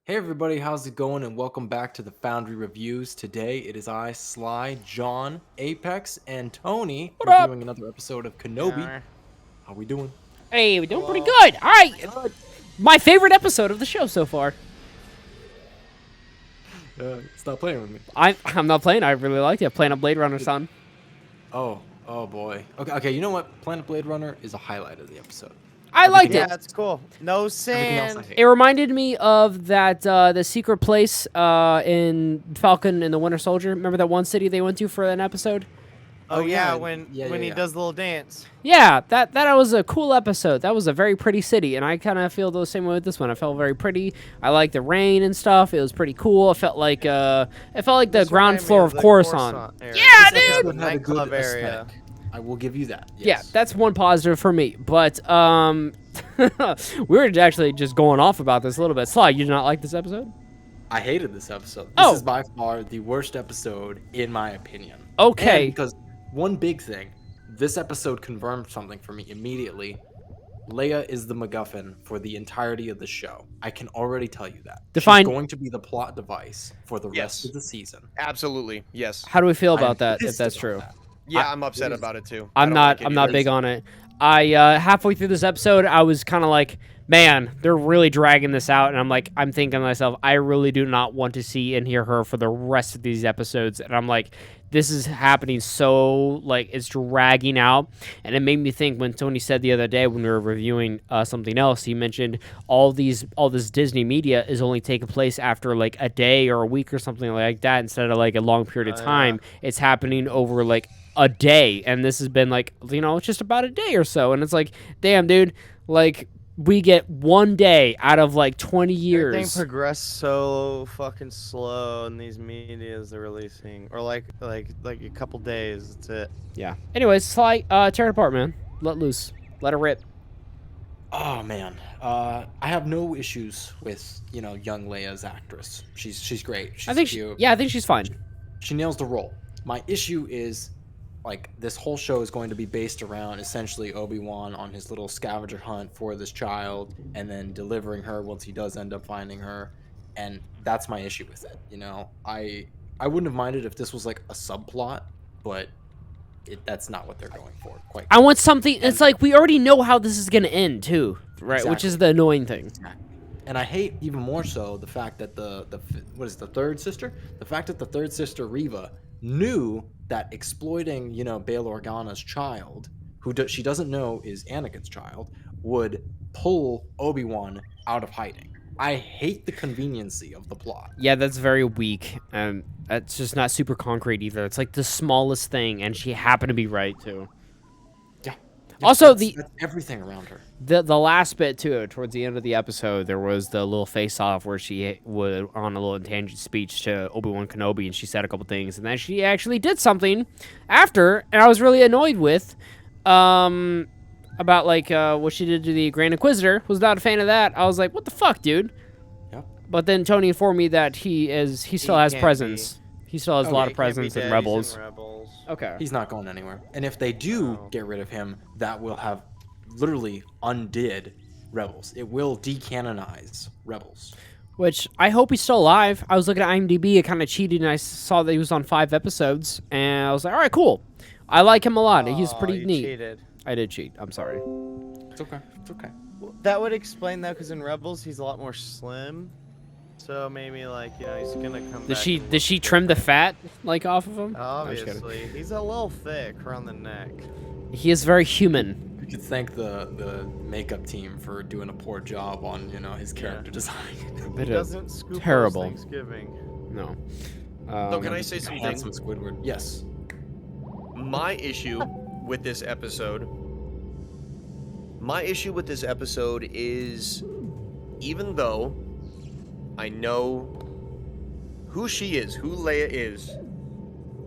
Hey everybody, how's it going? And welcome back to the Foundry Reviews. Today it is I, Sly, John, Apex, and Tony What up? reviewing another episode of Kenobi. How we doing? Hey, we're doing pretty good. All right. My favorite episode of the show so far. Stop playing with me. I'm not playing. I really liked it. Playing a Blade Runner, son. Oh boy. Okay, you know what? Planet Blade Runner is a highlight of the episode. I liked Everything it. else- That's cool. No Everything else I sand. hate. It reminded me of that the secret place in Falcon and the Winter Soldier. Remember that one city they went to for an episode? Oh yeah, yeah, when yeah, he yeah. does the little dance. Yeah, that was a cool episode. That was a very pretty city, and I kind of feel the same way with this one. I felt very pretty. I liked the rain and stuff. It was pretty cool. It felt like the This ground reminded me floor of the Coruscant. area. Yeah, This is dude! the It had a good nightclub area. aesthetic. I will give you that. Yeah, Yes. that's one positive for me. But we were actually just going off about this a little bit. Sly, you did not like this episode? I hated this episode. This Oh. is by far the worst episode in my opinion. Okay. And because one big thing, this episode confirmed something for me immediately. Leia is the MacGuffin for the entirety of the show. I can already tell you that. Define- She's going to be the plot device for the rest Yes. of the season. Absolutely, yes. How do we feel I am about that? If pissed that's about true, that. Yeah, I'm upset about it too. I I'm don't not. like it I'm not either. big on it. I halfway through this episode, I was kind of like, man, they're really dragging this out, and I'm thinking to myself, I really do not want to see and hear her for the rest of these episodes, and I'm like, this is happening so like it's dragging out, and it made me think when Tony said the other day when we were reviewing something else, he mentioned all this Disney media is only taking place after like a day or a week or something like that instead of like a long period of time. It's happening over like a day, and this has been like, it's just about a day or so, and it's like, damn, dude, like we get one day out of like 20 Everything years. progressed so fucking slow in these medias they're releasing, or like a couple days. That's it. Yeah. Anyways, Sly, tear it apart, man. Let loose. Let it rip. Oh man, I have no issues with young Leia's actress. She's great. She's I think cute. I think she's fine. She nails the role. My issue is, like, this whole show is going to be based around essentially Obi-Wan on his little scavenger hunt for this child and then delivering her once he does end up finding her, and that's my issue with it. I wouldn't have minded if this was like a subplot, but that's not what they're going for. Quite. I want something. It's like we already know how this is gonna end too, right? Which Exactly. is the annoying thing. And I hate even more so the fact that the third sister? The fact that the third sister, Reva, knew that exploiting, Bail Organa's child, she doesn't know is Anakin's child, would pull Obi-Wan out of hiding. I hate the conveniency of the plot. Yeah, that's very weak, and that's just not super concrete either. It's like the smallest thing, and she happened to be right too. Yeah. Also, that's everything around her. The last bit too, towards the end of the episode, there was the little face-off where she was on a little tangent speech to Obi-Wan Kenobi, and she said a couple things, and then she actually did something after, and I was really annoyed with, about like what she did to the Grand Inquisitor. Was not a fan of that. I was like, what the fuck, dude? Yep. But then Tony informed me that he still has can't presence. He still has a lot of He can't be presence in dead, he's Rebels. Rebels. Okay. He's not going anywhere. And if they do No. get rid of him, that will have literally undid Rebels. It will decanonize Rebels. Which I hope he's still alive. I was looking at IMDb, it kind of cheated, and I saw that he was on 5 episodes, and I was like, all right, cool. I like him a lot. He's Oh, pretty you neat. cheated. I did cheat. I'm sorry. It's okay. It's okay. Well, that would explain that, because in Rebels he's a lot more slim. So maybe like he's gonna come back. Did she trim the fat like off of him? No, I'm just kidding. Obviously, he's a little thick around the neck. He is very human. You could thank the makeup team for doing a poor job on his character design. Bit He of doesn't scoop terrible. those Thanksgiving. No. So can I say Some something? handsome Squidward. Yes. My issue with this episode. My issue with this episode is, even though I know who she is, who Leia is,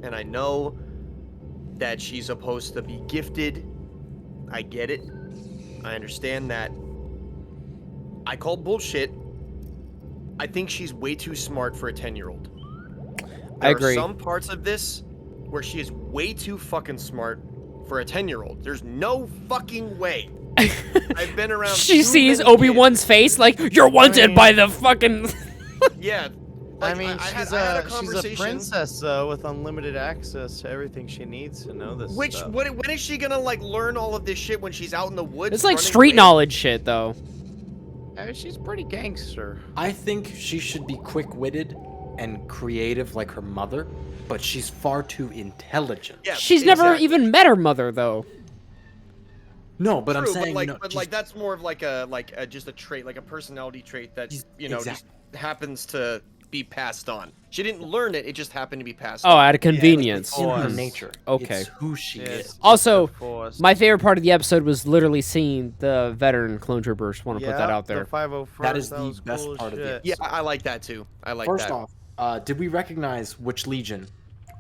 and I know that she's supposed to be gifted, I get it. I understand that. I call bullshit. I think she's way too smart for a 10-year-old. I agree. There are some parts of this where she is way too fucking smart for a 10-year-old. There's no fucking way. I've been around. She too sees many Obi-Wan's face like, you're wanted mean- by the fucking... Yeah. I Like, mean, I she's had a a conversation. princess though, with unlimited access to everything she needs to know this Which stuff. when is she gonna like learn all of this shit when she's out in the woods? It's like running street away? knowledge shit, though. She's pretty gangster. I think she should be quick-witted and creative like her mother, but she's far too intelligent. Yeah, She's never exactly. even met her mother, though. No, but I'm True, saying, but like that's more of like a just a trait, like a personality trait that Exactly. just happens to be passed on. She didn't learn it; it just happened to be passed Oh, on. out of convenience. it's in her Force. nature. Okay. It's who she Yes. is. Also, Force. my favorite part of the episode was literally seeing the veteran clone troopers. Want to put that out The there. 501st, That is the was best cool as part of the shit. episode. Yeah, I like that too. I like First that. off, did we recognize which Legion?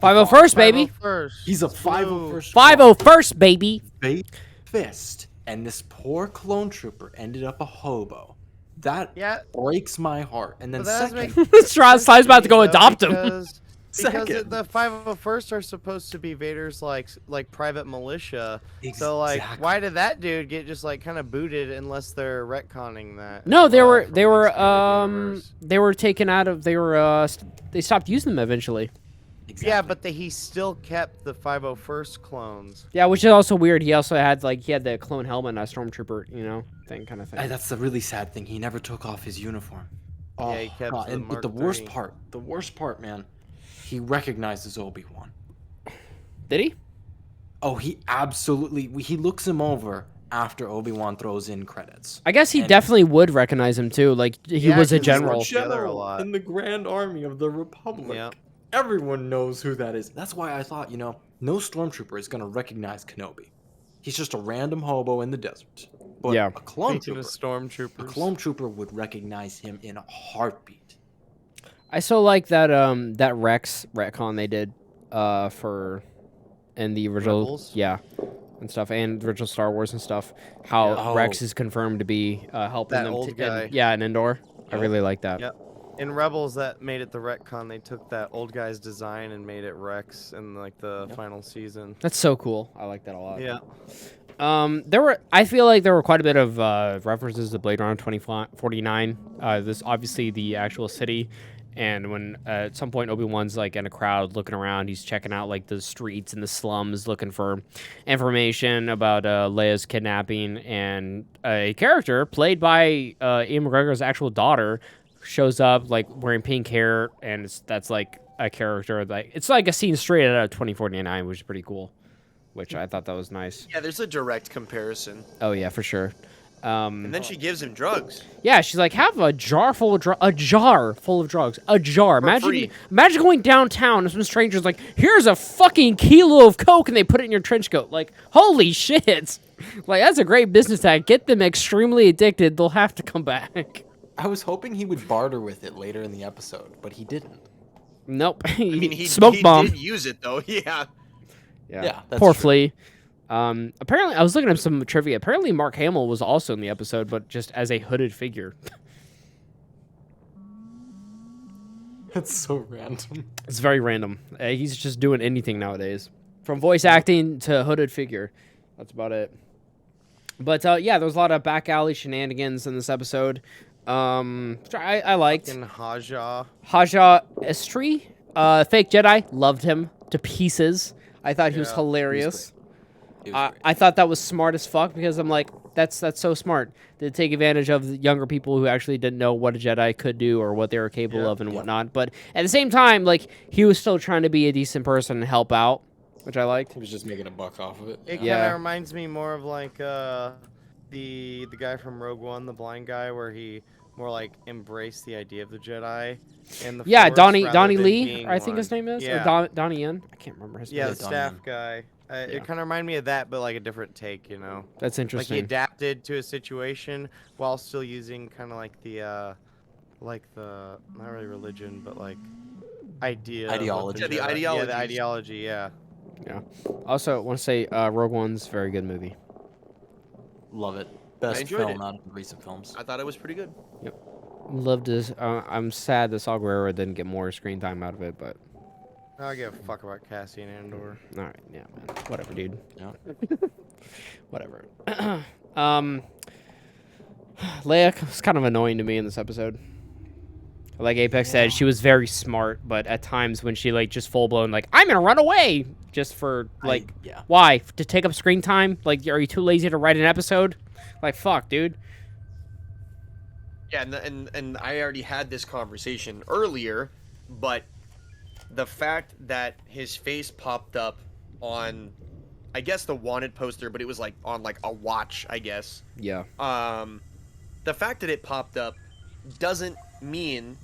501st, baby. 501st. He's a Blue. 501st. 501st, baby. Bait fist, and this poor clone trooper ended up a hobo. That Yeah. breaks my heart. And then But that doesn't second, make Sly's about to go sense, though, adopt him. Because Second. the 501st are supposed to be Vader's like private militia. So like, Exactly. why did that dude get just like kind of booted unless they're retconning that? No, as they well were from they the were expanded universe? they were taken out of they stopped using them eventually. Exactly. Yeah, but he still kept the 501st clones. Yeah, which is also weird. He also had the clone helmet and a stormtrooper, thing kind of thing. That's the really sad thing. He never took off his uniform. Oh, Yeah, he kept God. the And but Mark the worst part, man, he recognizes Obi-Wan. Did he? Oh, he absolutely. He looks him over after Obi-Wan throws in credits. I guess he And- definitely would recognize him too. Like he Yeah, was a 'cause they were general. together a lot. in the Grand Army of the Republic. Yeah. Everyone knows who that is. That's why I thought, no stormtrooper is gonna recognize Kenobi. He's just a random hobo in the desert. But Yeah. a clone Speaking of trooper, a stormtroopers. clone trooper would recognize him in a heartbeat. I so like that Rex retcon they did for in the original Rebels? and stuff, and the original Star Wars and stuff. How Yeah. Rex Oh. is confirmed to be helping That them. old guy. In Endor. I really like that. Yep. In Rebels, that made it the retcon. They took that old guy's design and made it Rex in like the final season. That's so cool. I like that a lot. Yeah. I feel like there were quite a bit of references to Blade Runner 2049. This obviously the actual city, and when at some point Obi-Wan's like in a crowd looking around, he's checking out like the streets and the slums looking for information about Leia's kidnapping, and a character played by Ian McGregor's actual daughter shows up like wearing pink hair, and that's like a character like it's like a scene straight out of 2049, which is pretty cool. Which I thought that was nice. Yeah, there's a direct comparison. Oh yeah, for sure. And then she gives him drugs. Yeah, she's like, have a jar full of drugs. A jar full of drugs. A jar. free. Imagine going downtown and some stranger's like, here's a fucking kilo of coke, and they put it in your trench coat. Like, holy shit! Like that's a great business tag. Get them extremely addicted. They'll have to come back. I was hoping he would barter with it later in the episode, but he didn't. Nope. I mean, he smoke bomb. did use it though. Yeah. Yeah, that's Poor true. Flea. Apparently, I was looking at some trivia. Apparently, Mark Hamill was also in the episode, but just as a hooded figure. That's so random. It's very random. He's just doing anything nowadays, from voice acting to hooded figure. That's about it. But yeah, there was a lot of back alley shenanigans in this episode. Which I liked. In Haja. Haja Estri, fake Jedi, loved him to pieces. I thought he was Yeah. hilarious. It was great. I thought that was smart as fuck because I'm like, that's so smart to take advantage of the younger people who actually didn't know what a Jedi could do or what they were capable Yeah. of and whatnot. But at the same time, like he was still trying to be a decent person and help out, which I liked. He was just making a buck off of it. It Yeah. kind of reminds me more of like the guy from Rogue One, the blind guy, where he more like embraced the idea of the Jedi and the Yeah, Force Donnie rather than Lee, being I think his one. name is, Yeah. or Donnie Yen. I can't remember his Yeah, name. the Donnie staff Yen. guy. Yeah. It kind of reminded me of that, but like a different take, That's Like he interesting. adapted to a situation while still using kind of like the not really religion, but like idea. of what Ideology. Yeah, the Jedi- Yeah, the ideologies. ideology. Yeah. Also, want to say Rogue One's a very good movie. Love it. Best enjoyed film it. out of the recent films. I thought it was pretty good. Loved this. I'm sad that Saw Gerrera didn't get more screen time out of it, but I don't give a fuck about Cassian Andor. all right, yeah, man, whatever, dude. Yeah. Whatever. Leia was kind of annoying to me in this episode. Like Apex said, she was very smart, but at times when she like just full blown like I'm gonna run away just for like why to take up screen time? Like, are you too lazy to write an episode? Like, fuck, dude. Yeah, and I already had this conversation earlier, but the fact that his face popped up on, I guess, the wanted poster, but it was like on like a watch, I guess. Yeah. The fact that it popped up doesn't mean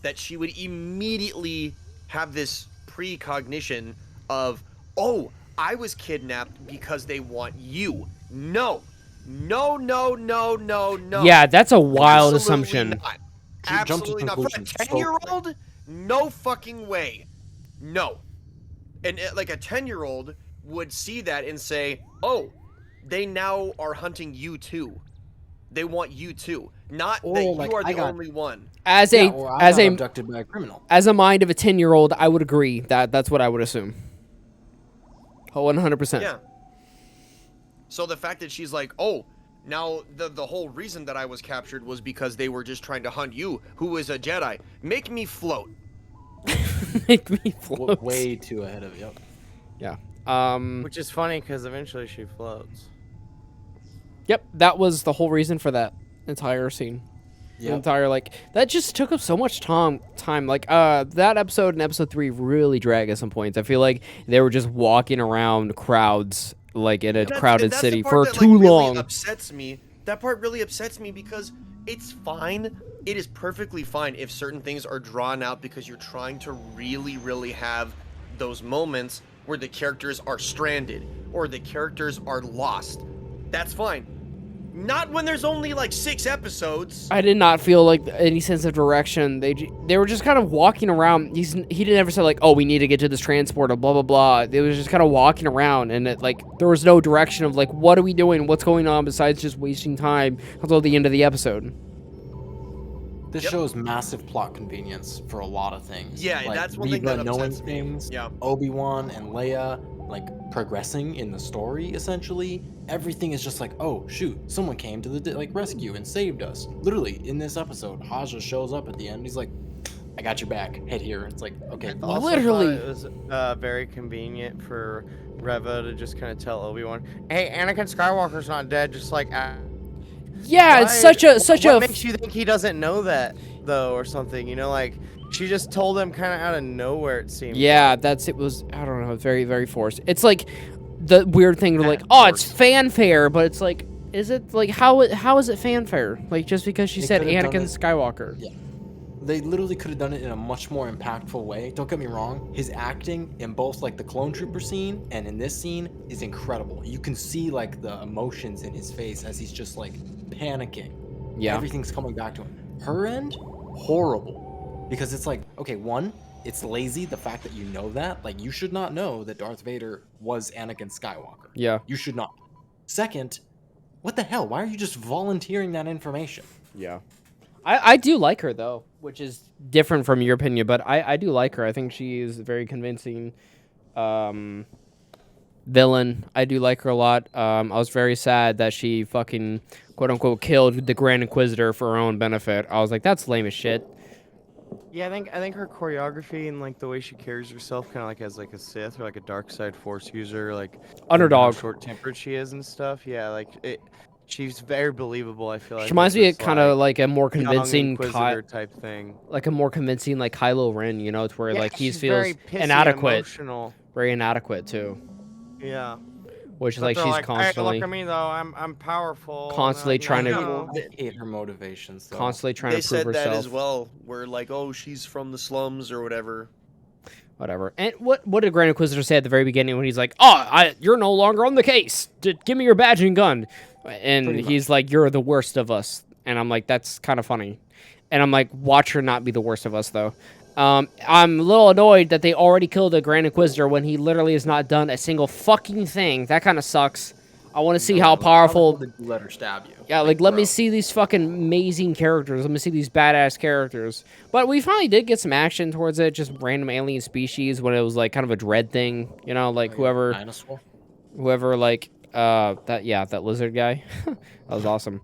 that she would immediately have this precognition of, oh, I was kidnapped because they want you. No. No. Yeah, that's a wild Absolutely assumption. Not. Absolutely not. For a 10-year-old, no fucking way. No. And like a 10-year-old would see that and say, oh, they now are hunting you too. They want you too. Not that you are the only one. As abducted by a criminal. As a mind of a 10-year-old, I would agree that that's what I would assume. 100%. Yeah. So the fact that she's like, oh, now the whole reason that I was captured was because they were just trying to hunt you, who is a Jedi. Make me float. Make me float. Way too ahead of you. Yeah. Which is funny because eventually she floats. Yep, that was the whole reason for that entire scene. The entire, like, that just took up so much time. Like, that episode and episode 3 really drag at some points. I feel like they were just walking around crowds, like, in a crowded city for too long. Really upsets me. That part really upsets me because it's fine. It is perfectly fine if certain things are drawn out because you're trying to really, really have those moments where the characters are stranded or the characters are lost. That's fine. Not when there's only like 6 episodes. I did not feel like any sense of direction. They were just kind of walking around. He didn't ever say like, oh, we need to get to this transport or blah blah blah. They was just kind of walking around, and it, like, there was no direction of like, what are we doing? What's going on besides just wasting time until the end of the episode. This shows massive plot convenience for a lot of things. Yeah, like, that's one thing that upsets me. Things, yeah. Obi-Wan and Leia, like, progressing in the story, essentially. Everything is just like, oh, shoot, someone came to the, like, rescue and saved us. Literally, in this episode, Haja shows up at the end. He's like, I got your back. Head here. It's like, okay. Literally. It was very convenient for Reva to just kind of tell Obi-Wan, hey, Anakin Skywalker's not dead, just like... Yeah, it's such a... What makes you think he doesn't know that, though, or something? You know, like, she just told him kind of out of nowhere, it seemed. Yeah, it was, I don't know, very, very forced. It's like the weird thing, like, oh, it's fanfare, but it's like, is it, like, how is it fanfare? Like, just because she said Anakin Skywalker. Yeah. They literally could have done it in a much more impactful way. Don't get me wrong. His acting in both, like, the Clone Trooper scene and in this scene is incredible. You can see, like, the emotions in his face as he's just, like, panicking. Yeah. Everything's coming back to him. Her end, horrible. Because it's like, okay, one, it's lazy, the fact that you know that. Like, you should not know that Darth Vader was Anakin Skywalker. Yeah. You should not. Second, what the hell? Why are you just volunteering that information? Yeah. I do like her, though, which is different from your opinion, but I do like her. I think she is a very convincing villain. I do like her a lot. I was very sad that she fucking, quote-unquote, killed the Grand Inquisitor for her own benefit. I was like, that's lame as shit. Yeah, I think her choreography and, like, the way she carries herself kind of like as, like, a Sith or, like, a dark side Force user, like... Underdog. How short-tempered she is and stuff. Yeah, like, she's very believable, I feel like. She reminds me of kind of like a more convincing type thing. Like a more convincing like Kylo Ren, you know, it's where like he feels very pissy, inadequate. Emotional. Very inadequate too. Yeah. Which is like she's like, constantly hey, look at me though, I'm powerful. Constantly trying to I hate her motivations though. Constantly trying to prove herself. They said that as well, where like, oh, she's from the slums or whatever. Whatever. And what did Grand Inquisitor say at the very beginning when he's like, "Oh, you're no longer on the case. Give me your badge and gun." And he's like, "You're the worst of us." And I'm like, "That's kind of funny." And I'm like, "Watch her not be the worst of us, though." I'm a little annoyed that they already killed the Grand Inquisitor when he literally has not done a single fucking thing. That kind of sucks. I want to see how powerful. Let her stab you. Yeah, like let me see these fucking amazing characters. Let me see these badass characters. But we finally did get some action towards it. Just random alien species when it was like kind of a dread thing, you know, like whoever like that lizard guy. That was awesome.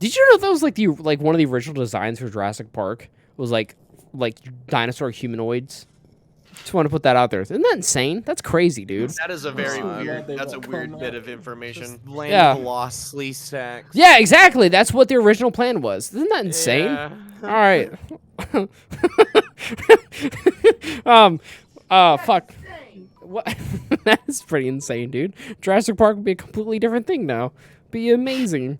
Did you know that was like one of the original designs for Jurassic Park was like dinosaur humanoids? Just want to put that out there. Isn't that insane? That's crazy, dude. That is a very God. weird. They That's a won't weird come bit out. of information. Just land Yeah. of the lost sleeve stacks. Yeah, exactly. That's what the original plan was. Isn't that insane? Yeah. All right. Fuck. What? That's pretty insane, dude. Jurassic Park would be a completely different thing now. Be amazing.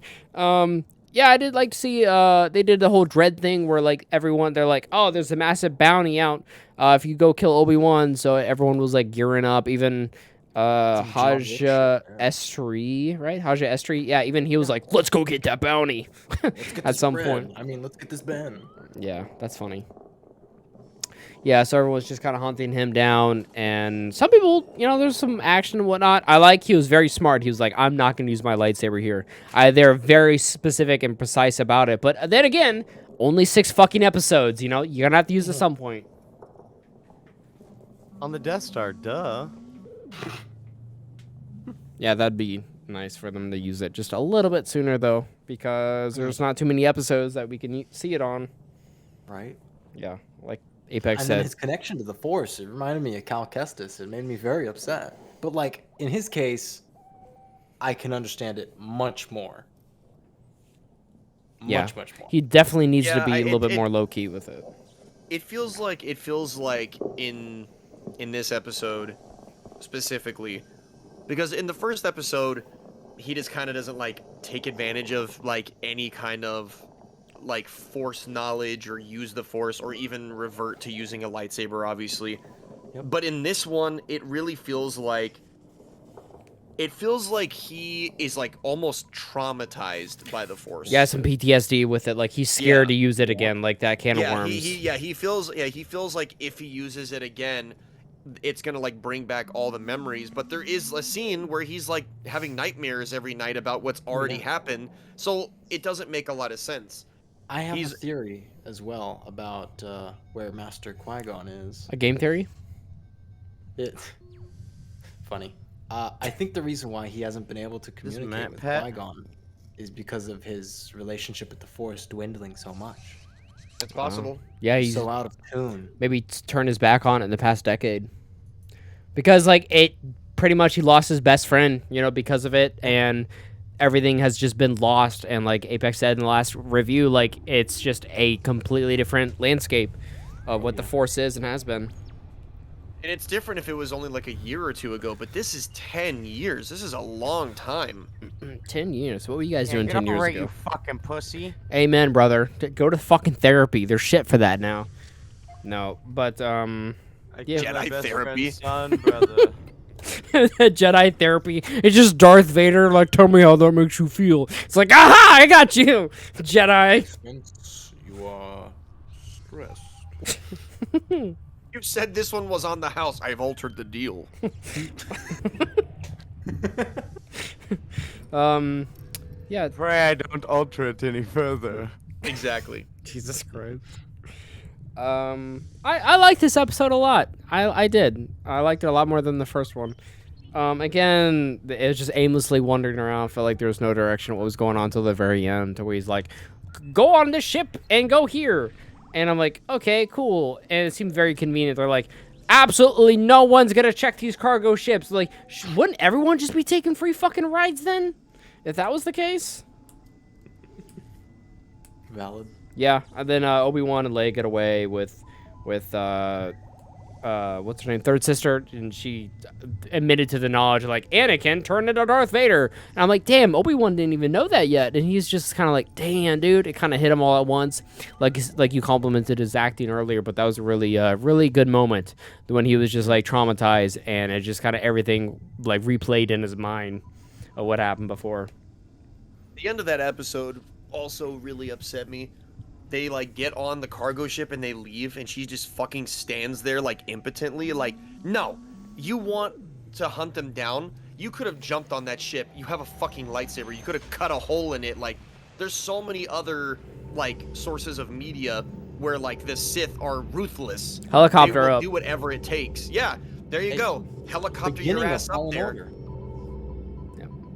Yeah, I did like to see. They did the whole dread thing where like everyone, they're like, oh, there's a massive bounty out. If you go kill Obi-Wan, so everyone was like gearing up. Even John Wick shit, yeah. Estrie, right? Haja Estrie, yeah. Even he was like, let's go get that bounty. Let's get At this some bread. point. I mean, let's get this Ben. Yeah, that's funny. Yeah, so everyone's just kind of hunting him down, and some people, you know, there's some action and whatnot. I like he was very smart. He was like, I'm not going to use my lightsaber here. They're very specific and precise about it. But then again, only 6 fucking episodes, you know? You're going to have to use it at some point. On the Death Star, duh. Yeah, that'd be nice for them to use it just a little bit sooner, though, because there's not too many episodes that we can see it on. Right? Yeah, like Apex And then said. his connection to the Force, it reminded me of Cal Kestis. It made me very upset. But, like, in his case, I can understand it much more. Yeah. Much more. He definitely needs to Yeah, be a little bit it- more low-key with it. It feels like in this episode specifically, because in the first episode, he just kind of doesn't like take advantage of like any kind of like Force knowledge or use the Force or even revert to using a lightsaber, obviously. Yep. But in this one, it really feels like he is like almost traumatized by the Force. Yeah, some PTSD with it. Like he's scared to use it again, like that can of Yeah, worms. he feels like if he uses it again, it's gonna like bring back all the memories. But there is a scene where he's like having nightmares every night about what's already happened, so it doesn't make a lot of sense. I have a theory as well about where Master Qui-Gon is. A game theory? Funny. I think the reason why he hasn't been able to Matt communicate with Pet? Qui-Gon is because of his relationship with the Force dwindling so much. It's possible. Yeah, he's So out of tune. maybe turned his back on it in the past decade. Because like it pretty much he lost his best friend, you know, because of it, and everything has just been lost. And like Apex said in the last review, like it's just a completely different landscape of what the Force is and has been. And it's different if it was only like a year or two ago, but this is 10 years. This is a long time. 10 years. What were you guys doing Get 10 years over it, ago? you fucking pussy. Amen, brother. Go to fucking therapy. There's shit for that now. No, but I Yeah. killed my Jedi best therapy. friend's son, brother. Jedi therapy. It's just Darth Vader. Like, tell me how that makes you feel. It's like, aha, I got you, Jedi. Since you are stressed. You said this one was on the house. I've altered the deal. Yeah. Pray I don't alter it any further. Exactly. Jesus Christ. I liked this episode a lot. I did. I liked it a lot more than the first one. Again, it was just aimlessly wandering around. Felt like there was no direction what was going on till the very end, to where he's like, "Go on this ship and go here," and I'm like, "Okay, cool." And it seemed very convenient. They're like, "Absolutely no one's gonna check these cargo ships." Like, wouldn't everyone just be taking free fucking rides then, if that was the case? Valid. Yeah, and then Obi-Wan and Leia get away with what's her name, third sister, and she admitted to the knowledge, like, Anakin turned into Darth Vader. And I'm like, damn, Obi-Wan didn't even know that yet, and he's just kind of like, damn, dude, it kind of hit him all at once. Like you complimented his acting earlier, but that was a really good moment when he was just like traumatized, and it just kind of everything like replayed in his mind of what happened before. The end of that episode also really upset me. They like get on the cargo ship and they leave, and she just fucking stands there like impotently. Like, no, you want to hunt them down? You could have jumped on that ship. You have a fucking lightsaber. You could have cut a hole in it. Like, there's so many other like sources of media where like the Sith are ruthless. Helicopter They will up. do whatever it takes. Yeah, there you Hey, go. Helicopter your Beginning ass of up Fallen there. Order.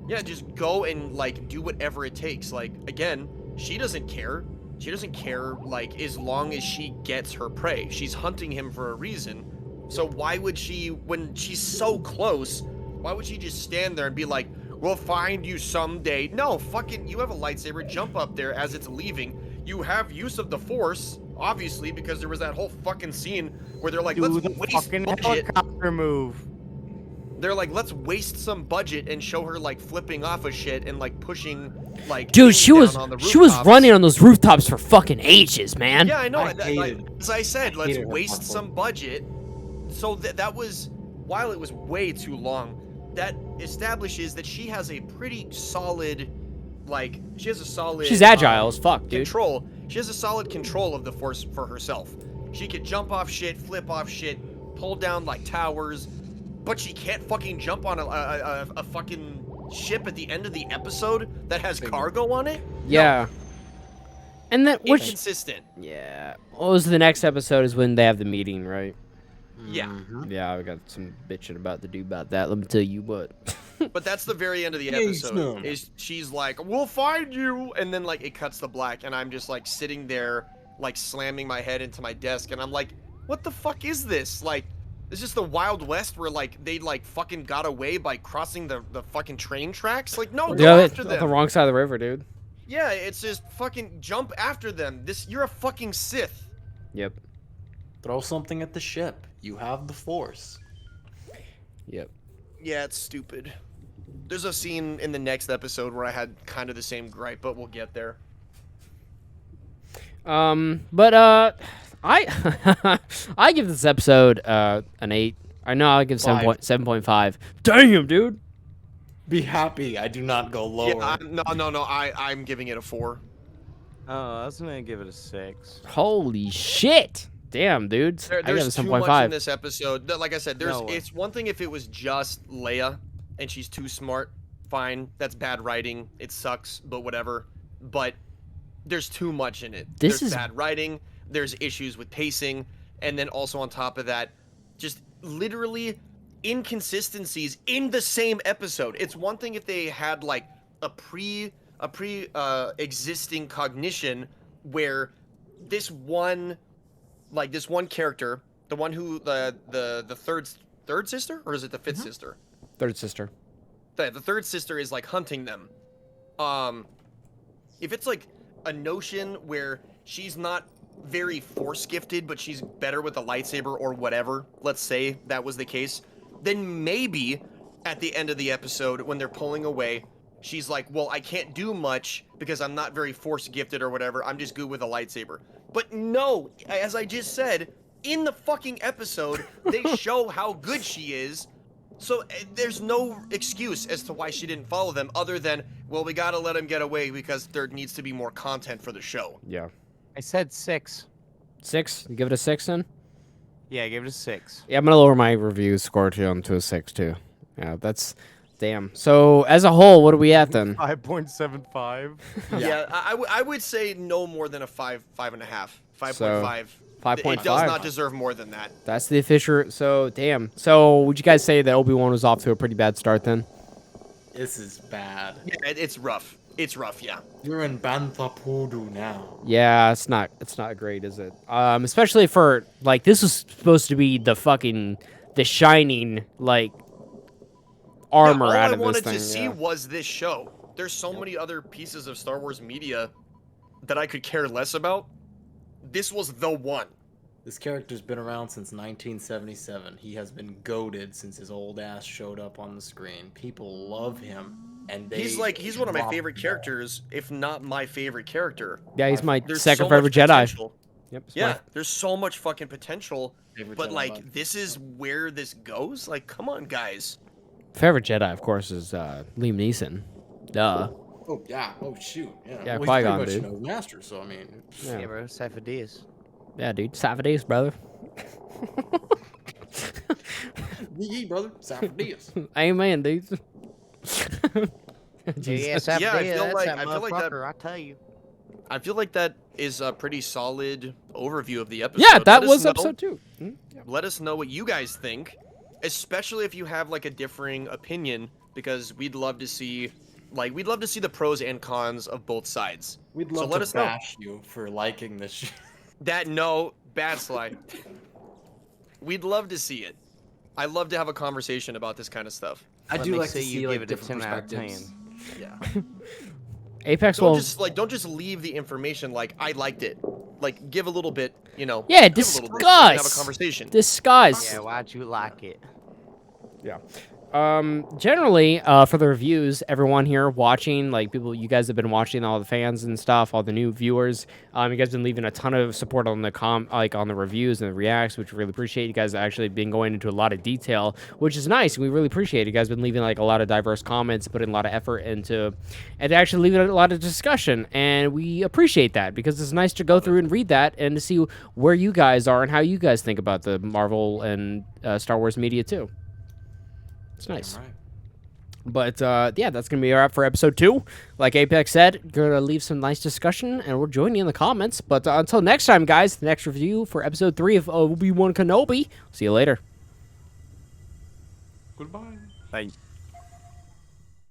Yeah, just go and like do whatever it takes. Like, again, she doesn't care. She doesn't care, like, as long as she gets her prey. She's hunting him for a reason. So why would she, when she's so close, why would she just stand there and be like, we'll find you someday? No, fucking, you have a lightsaber, jump up there as it's leaving. You have use of the Force, obviously, because there was that whole fucking scene where they're like, Do let's the waste fucking budget. helicopter move. They're like, let's waste some budget and show her, like, flipping off of shit and, like, pushing, like, Dude, things she down was on the she was rooftops. running on those rooftops for fucking ages, man. Yeah, I know. I Like, hated- as I said, let's hated her waste platform. some budget. So that was, while it was way too long, that establishes that she has a pretty solid, like, she has a solid. She's agile as fuck, dude. Control. She has a solid control of the Force for herself. She could jump off shit, flip off shit, pull down like towers, but she can't fucking jump on a fucking ship at the end of the episode that has cargo on it. Yeah. And then which Inconsistent. yeah. What was the next episode is when they have the meeting, right? Yeah. Mhm. Yeah, I got some bitching about to do about that. Let me tell you what. But that's the very end of the Yes, episode. ma'am. Is she's like, "We'll find you," and then like it cuts to black, and I'm just like sitting there, like slamming my head into my desk, and I'm like, "What the fuck is this? Like, is this the Wild West where like they like fucking got away by crossing the fucking train tracks? Like, no, go Yeah, after the them. wrong side of the river, dude. Yeah, it's just fucking jump after them. You're a fucking Sith. Yep. Throw something at the ship. You have the Force. Yep. Yeah, it's stupid. There's a scene in the next episode where I had kind of the same gripe, but we'll get there. But I I give this episode an 8. I know I'll give 7.5. Damn, dude. Be happy. I do not go lower. Yeah, I'm giving it a 4. Oh, I was gonna give it a 6. Holy shit. Damn, dude. I give it There's a too much in 7.5. this episode. Like I said, No. it's one thing if it was just Leia and she's too smart. Fine, that's bad writing. It sucks, but whatever. But there's too much in it. This There's is- bad writing. There's issues with pacing, and then also on top of that, just literally inconsistencies in the same episode. It's one thing if they had like a existing cognition where this one character, the one who the third sister, or is it the 5th sister? Third sister. The third sister is like hunting them. If it's like a notion where she's not very force gifted, but she's better with a lightsaber or whatever, let's say that was the case, then maybe at the end of the episode when they're pulling away, she's like, well, I can't do much because I'm not very force gifted or whatever. I'm just good with a lightsaber. But no, as I just said, in the fucking episode, they show how good she is. So there's no excuse as to why she didn't follow them other than, well, we gotta let him get away because there needs to be more content for the show. Yeah. I said 6. 6? You give it a 6 then? Yeah, I gave it a 6. Yeah, I'm gonna lower my review score to a 6 too. Yeah, that's damn. So as a whole, what are we at then? 5.75. Yeah, I would say no more than a 5.5. 5.5. 5.5. It does not deserve more than that. That's the official. So damn. So would you guys say that Obi-Wan was off to a pretty bad start then? This is bad. Yeah, it's rough. It's rough, yeah. You're in Bantha Poodoo now. Yeah, it's not great, is it? Especially for like this was supposed to be the shining like armor Yeah, out of all I this wanted thing. to see yeah. was this show. There's so many other pieces of Star Wars media that I could care less about. This was the one. This character's been around since 1977. He has been goated since his old ass showed up on the screen. People love him, and He's one of my favorite characters, if not my favorite character. Yeah, he's my There's second so much favorite Jedi. potential. Yep. it's Yeah, my there's so much fucking potential, Favorite but Jedi like bud. this is where this goes. Like, come on, guys. favorite Jedi, of course, is Liam Neeson. Duh. Oh yeah. Oh shoot. Yeah. Yeah, well, he's Qui-Gon, pretty much dude. no master. So I mean, Yeah, Yeah, bro, Sifo-Dyas. yeah dude. Safadies, brother. yee brother, Safadias. Amen, dude. Yeah, Jesus. Yeah, I Sifo-Dyas, feel that's like- that I feel like that- motherfucker, I tell you. I feel like that is a pretty solid overview of the episode. Yeah, that Let us was know- episode 2. Hmm? Let us know what you guys think, especially if you have like a differing opinion, because we'd love to see Like, we'd love to see the pros and cons of both sides. We'd So love let to us know. bash you for liking this show. No, bad slide. We'd love to see it. I love to have a conversation about this kind of stuff. I Let do me like say to you see like give it a different 10 out of perspectives. Yeah. Apex Don't will. don't just leave the information like I liked it. Like give a little bit, you know. Yeah, give a little bit, so we can have a discuss. conversation. Discuss. Yeah, why'd you like it? Yeah. Generally, for the reviews, everyone here watching, like people, you guys have been watching, all the fans and stuff, all the new viewers. You guys been leaving a ton of support on the on the reviews and the reacts, which we really appreciate. You guys actually been going into a lot of detail, which is nice. We really appreciate it. You guys been leaving like a lot of diverse comments, putting a lot of effort into, and actually leaving a lot of discussion. And we appreciate that because it's nice to go through and read that and to see where you guys are and how you guys think about the Marvel and Star Wars media too. It's nice. All right. But yeah, that's gonna be a wrap for episode 2. Like Apex said, gonna leave some nice discussion, and we'll join you in the comments. But until next time, guys, the next review for episode 3 of Obi-Wan Kenobi. See you later. Goodbye. Bye.